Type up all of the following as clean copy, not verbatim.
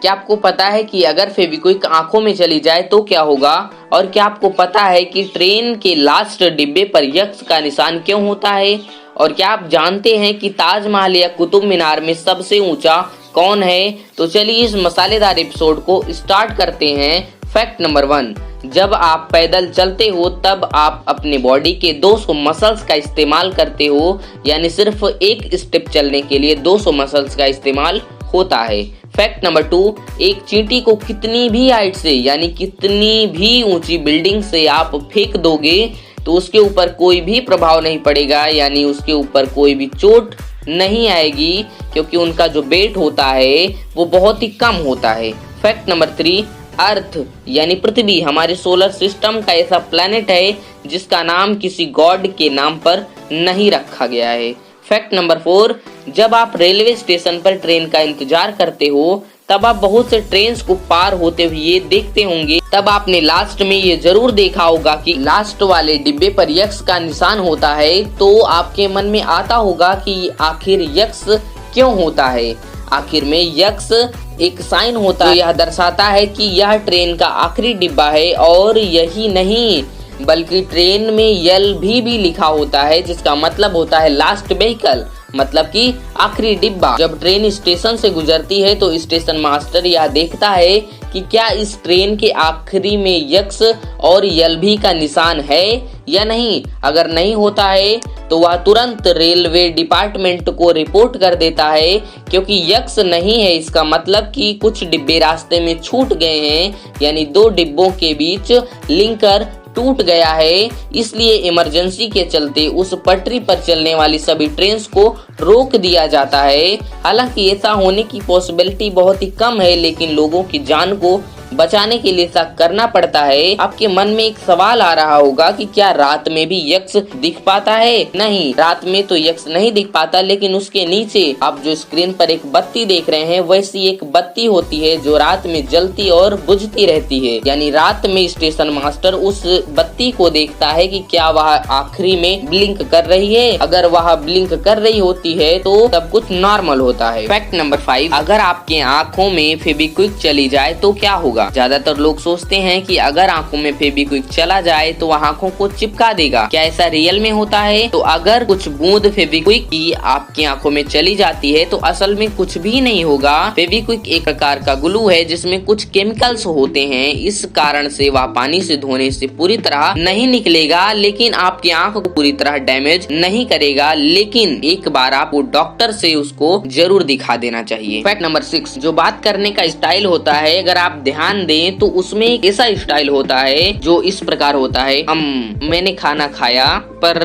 क्या आपको पता है कि अगर फेविक्विक आंखों में चली जाए तो क्या होगा? और क्या आपको पता है कि ट्रेन के लास्ट डिब्बे पर यक्स का निशान क्यों होता है? और क्या आप जानते हैं कि ताजमहल या कुतुब मीनार में सबसे ऊंचा कौन है? तो चलिए इस मसालेदार एपिसोड को स्टार्ट करते हैं। फैक्ट नंबर 1, जब आप पैदल चलते हो तब आप अपने बॉडी के 200 मसल्स का इस्तेमाल करते हो, यानी सिर्फ एक स्टेप चलने के लिए 200 मसल्स का इस्तेमाल होता है। फैक्ट नंबर 2, एक चींटी को कितनी भी हाइट से यानी कितनी भी ऊंची बिल्डिंग से आप फेंक दोगे तो उसके ऊपर कोई भी प्रभाव नहीं पड़ेगा, यानी उसके ऊपर कोई भी चोट नहीं आएगी, क्योंकि उनका जो वेट होता है वो बहुत ही कम होता है। फैक्ट नंबर 3, अर्थ यानी पृथ्वी हमारे सोलर सिस्टम का ऐसा प्लैनेट है जिसका नाम किसी गॉड के नाम पर नहीं रखा गया है। फैक्ट नंबर 4, जब आप रेलवे स्टेशन पर ट्रेन का इंतजार करते हो तब आप बहुत से ट्रेन को पार होते हुए देखते होंगे। तब आपने लास्ट में ये जरूर देखा होगा कि लास्ट वाले डिब्बे पर यक्स का निशान होता है। तो आपके मन में आता होगा कि आखिर यक्स क्यों होता है? आखिर में यक्स एक साइन होता है, यह दर्शाता है कि यह ट्रेन का आखिरी डिब्बा है। और यही नहीं बल्कि ट्रेन में यल भी लिखा होता है, जिसका मतलब होता है लास्ट व्हीकल, मतलब कि आखिरी डिब्बा। जब ट्रेन स्टेशन से गुजरती है तो स्टेशन मास्टर यह देखता है कि क्या इस ट्रेन के आखिरी में यक्स और यल का निशान है या नहीं। अगर नहीं होता है तो वह तुरंत रेलवे डिपार्टमेंट को रिपोर्ट कर देता है, क्योंकि यक्स नहीं है इसका मतलब कि कुछ डिब्बे रास्ते में छूट गए हैं, यानी 2 डिब्बों के बीच लिंकर टूट गया है। इसलिए इमरजेंसी के चलते उस पटरी पर चलने वाली सभी ट्रेन को रोक दिया जाता है। हालांकि ऐसा होने की पॉसिबिलिटी बहुत ही कम है, लेकिन लोगों की जान को बचाने के लिए ऐसा करना पड़ता है। आपके मन में एक सवाल आ रहा होगा कि क्या रात में भी यक्स दिख पाता है? नहीं, रात में तो यक्स नहीं दिख पाता, लेकिन उसके नीचे आप जो स्क्रीन पर एक बत्ती देख रहे हैं वैसी एक बत्ती होती है जो रात में जलती और बुझती रहती है। यानी रात में स्टेशन मास्टर उस बत्ती को देखता है कि क्या वह आखिरी में ब्लिंक कर रही है। अगर वह ब्लिंक कर रही होती है तो सब कुछ नॉर्मल होता है। फैक्ट नंबर 5, अगर आपके आंखों में फेविक्विक चली जाए तो क्या होगा? ज्यादातर लोग सोचते हैं कि अगर आंखों में फेविक्विक चला जाए तो वह आंखों को चिपका देगा। क्या ऐसा रियल में होता है? तो अगर कुछ बूंद फेविक्विक की आपकी आंखों में चली जाती है तो असल में कुछ भी नहीं होगा। फेविक्विक एक प्रकार का ग्लू है जिसमें कुछ केमिकल्स होते हैं, इस कारण से वह पानी से धोने से पूरी तरह नहीं निकलेगा, लेकिन आपकी आंख को पूरी तरह डैमेज नहीं करेगा। लेकिन एक बार आपको डॉक्टर से उसको जरूर दिखा देना चाहिए। फैक्ट नंबर 6, जो बात करने का स्टाइल होता है, अगर आप ध्यान दें तो उसमें एक ऐसा स्टाइल होता है जो इस प्रकार होता है, मैंने खाना खाया पर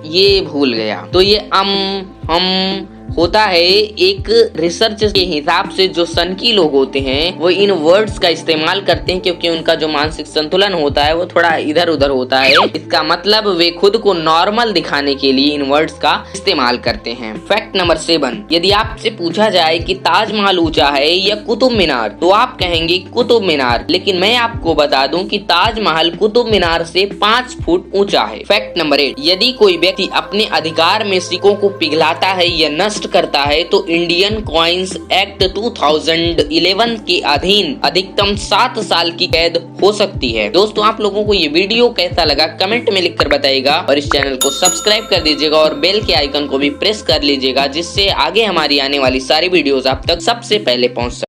ये भूल गया। तो ये होता है एक रिसर्च के हिसाब से जो सनकी लोग होते हैं वो इन वर्ड्स का इस्तेमाल करते हैं, क्योंकि उनका जो मानसिक संतुलन होता है वो थोड़ा इधर उधर होता है। इसका मतलब वे खुद को नॉर्मल दिखाने के लिए इन वर्ड्स का इस्तेमाल करते हैं। फैक्ट नंबर 7, यदि आपसे पूछा जाए कि ताजमहल ऊंचा है या कुतुब मीनार तो आप कहेंगे कुतुब मीनार, लेकिन मैं आपको बता दूं कि ताजमहल कुतुब मीनार से 5 फुट ऊंचा है। फैक्ट नंबर 8, यदि कोई व्यक्ति अपने अधिकार में सिक्कों को पिघलाता है या नष्ट करता है तो इंडियन कॉइंस एक्ट 2011 के अधीन अधिकतम 7 साल की कैद हो सकती है। दोस्तों, आप लोगों को ये वीडियो कैसा लगा कमेंट में लिखकर बताइएगा, और इस चैनल को सब्सक्राइब कर दीजिएगा और बेल के आइकन को भी प्रेस कर लीजिएगा, जिससे आगे हमारी आने वाली सारी वीडियोस आप तक सबसे पहले पहुंच सके।